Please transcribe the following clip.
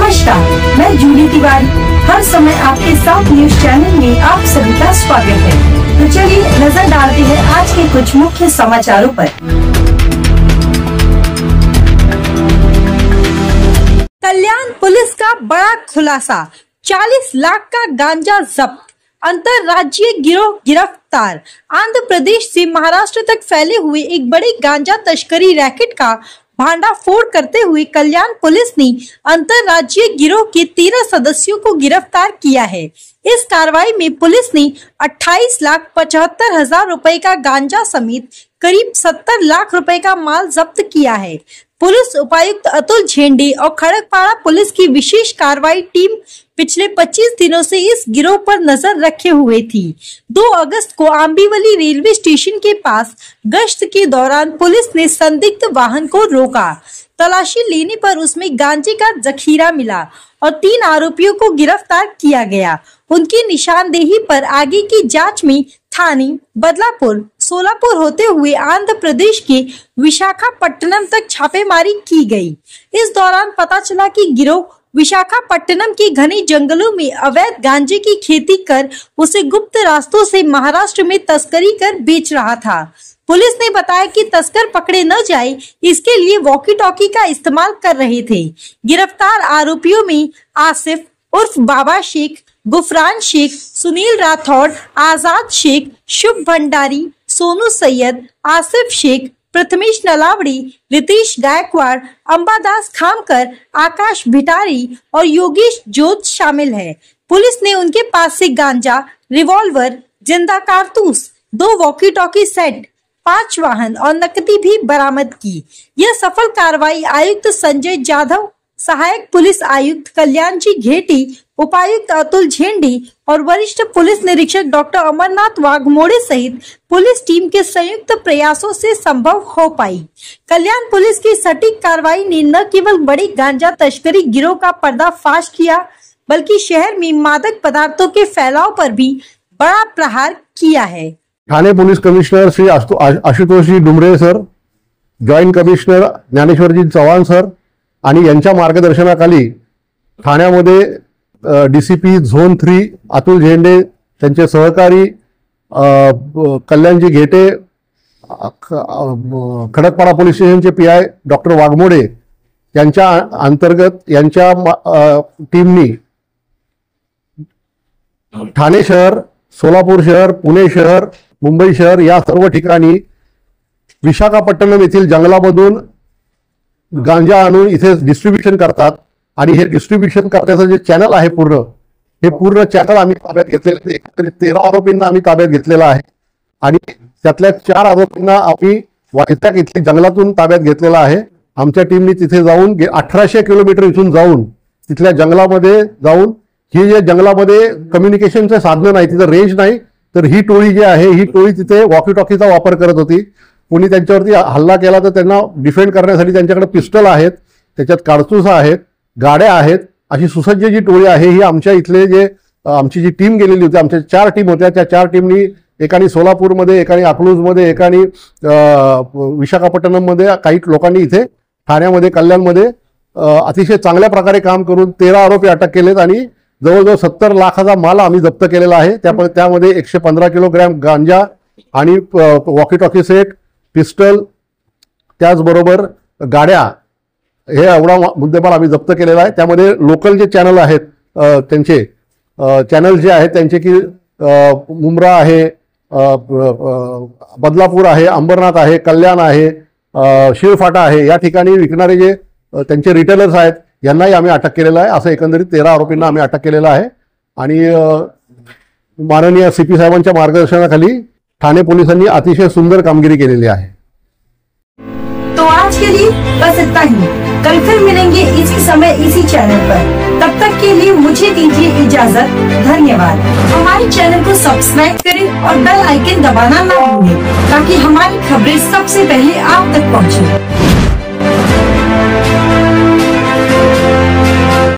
नमस्कार, मैं जूली तिवारी हर समय आपके साथ न्यूज चैनल में आप सभी का स्वागत है। तो चलिए नजर डालते हैं आज के कुछ मुख्य समाचारों पर। कल्याण पुलिस का बड़ा खुलासा, 40 लाख का गांजा जब्त, अंतरराज्यीय गिरोह गिरफ्तार। आंध्र प्रदेश से महाराष्ट्र तक फैले हुए एक बड़े गांजा तस्करी रैकेट का भांडाफोड़ करते हुए कल्याण पुलिस ने अंतरराज्यीय गिरोह के 13 सदस्यों को गिरफ्तार किया है। इस कार्रवाई में पुलिस ने 28,75,000 रुपए का गांजा समेत करीब 70 लाख रुपए का माल जब्त किया है। पुलिस उपायुक्त अतुल झेंडे और खड़कपाड़ा पुलिस की विशेष कार्रवाई टीम पिछले 25 दिनों से इस गिरोह पर नजर रखे हुए थी। 2 अगस्त को आंबीवली रेलवे स्टेशन के पास गश्त के दौरान पुलिस ने संदिग्ध वाहन को रोका। तलाशी लेने पर उसमें गांजे का जखीरा मिला और 3 आरोपियों को गिरफ्तार किया गया। उनकी निशानदेही पर आगे की जांच में थाने बदलापुर, सोलापुर होते हुए आंध्र प्रदेश के विशाखापट्टनम तक छापेमारी की गई। इस दौरान पता चला कि गिरोह विशाखापट्टनम के घने जंगलों में अवैध गांजे की खेती कर उसे गुप्त रास्तों से महाराष्ट्र में तस्करी कर बेच रहा था। पुलिस ने बताया कि तस्कर पकड़े न जाए इसके लिए वॉकी टॉकी का इस्तेमाल कर रहे थे। गिरफ्तार आरोपियों में आसिफ उर्फ बाबा शेख, गुफरान शेख, सुनील राठौड़, आजाद शेख, शुभ भंडारी, सोनू सैयद, आसिफ शेख, प्रथमेश नलावड़ी, रितेश गायकवाड़, अंबादास खामकर, आकाश भिटारी और योगेश जोत शामिल है। पुलिस ने उनके पास से गांजा, रिवॉल्वर, जिंदा कारतूस, 2 वॉकी टॉकी सेट, 5 वाहन और नकदी भी बरामद की। यह सफल कार्रवाई आयुक्त संजय जाधव, सहायक पुलिस आयुक्त कल्याण जी घेटी, उपायुक्त अतुल झेंडे और वरिष्ठ पुलिस निरीक्षक डॉक्टर अमरनाथ वाघमोड़े सहित पुलिस टीम के संयुक्त प्रयासों से संभव हो पाई। कल्याण पुलिस की सटीक कार्रवाई ने न केवल बड़ी गांजा तस्करी गिरोह का पर्दाफाश किया, बल्कि शहर में मादक पदार्थों के फैलाव पर भी बड़ा प्रहार किया है। ठाणे पोलीस कमिशनर श्री आशुतोषजी डुमरे सर, जॉइंट कमिशनर ज्ञानेश्वरजी चव्हाण सर आणि यांच्या मार्गदर्शनाखाली ठाण्यामध्ये डीसीपी झोन 3 अतुल झेंडे, त्यांचे सहकारी कल्याणजी घेटे, खडकपाडा पोलीस स्टेशनचे पीआय डॉक्टर वाघमोडे यांच्या अंतर्गत यांच्या टीमनी ठाणे शहर, सोलापूर शहर, पुणे शहर, मुंबई शहर या सर्व ठिकाणी विशाखापट्टणम येथील जंगलामधून गांजा आणून इथे डिस्ट्रीब्युशन करतात आणि हे डिस्ट्रीब्युशन करण्याचं जे चॅनल आहे हे पूर्ण चॅनल आम्ही ताब्यात घेतलेलं आहे। एकत्रित 13 आरोपींना आम्ही ताब्यात घेतलेला आहे आणि त्यातल्या 4 आरोपींना आम्ही वायताक इथल्या जंगलातून ताब्यात घेतलेला आहे। आमच्या टीमने तिथे जाऊन 1800 किलोमीटर इथून जाऊन तिथल्या जंगलामध्ये जाऊन ही जे जंगलामध्ये कम्युनिकेशनचे साधन नाही, तिथे रेंज नाही, तर ही टोळी जी आहे ही टोळी तिथे वॉकी टॉकीचा वापर करत होती। कोणी त्यांच्यावरती हल्ला केला तर त्यांना डिफेंड करण्यासाठी त्यांच्याकडे पिस्टल आहेत, त्याच्यात कारतूस आहेत, गाड्या आहेत, अशी सुसज्ज जी टोळी आहे ही आमच्या इथले जे आमची जी टीम गेलेली होती, आमच्या 4 टीम होत्या, त्या 4 टीमनी एकाने सोलापूरमध्ये, एकाने अकलूजमध्ये, एकाने विशाखापट्टणममध्ये, काही लोकांनी इथे ठाण्यामध्ये कल्याणमध्ये अतिशय चांगल्या प्रकारे काम करून 13 आरोपी अटक केलेत आणि जवळजवळ 70 लाखाचा माल आम्ही जप्त केलेला आहे। त्यामध्ये 115 किलोग्रॅम गांजा आणि वॉकी टॉकी सेट, पिस्टल, त्याचबरोबर गाड्या, हे एवढा मुद्देमाल आम्ही जप्त केलेला आहे। त्यामध्ये लोकल जे चॅनल आहेत त्यांचे चॅनल जे आहेत त्यांचे की मुंब्रा आहे, बदलापूर आहे, अंबरनाथ आहे, कल्याण आहे, शिळफाटा आहे, या ठिकाणी विकणारे जे त्यांचे रिटेलर्स आहेत यांनाही आम्ही अटक केलेला आहे। असं एकंदरीत 13 आरोपींना आम्ही अटक केलेला आहे आणि माननीय सीपी साहेबांच्या मार्गदर्शनाखाली ठाणे पोलिसांनी अतिशय सुंदर कामगिरी केलेली आहे। तो आज के लिए बस इतना ही। कल फिर मिलेंगे इसी समय इसी चैनल पर। तब तक के लिए मुझे दीजिए इजाजत। धन्यवाद। हमारे चैनल को सब्सक्राइब करें और बेल आइकन दबाना ना भूलें ताकि हमारी खबरें सबसे पहले आप तक पहुंचे।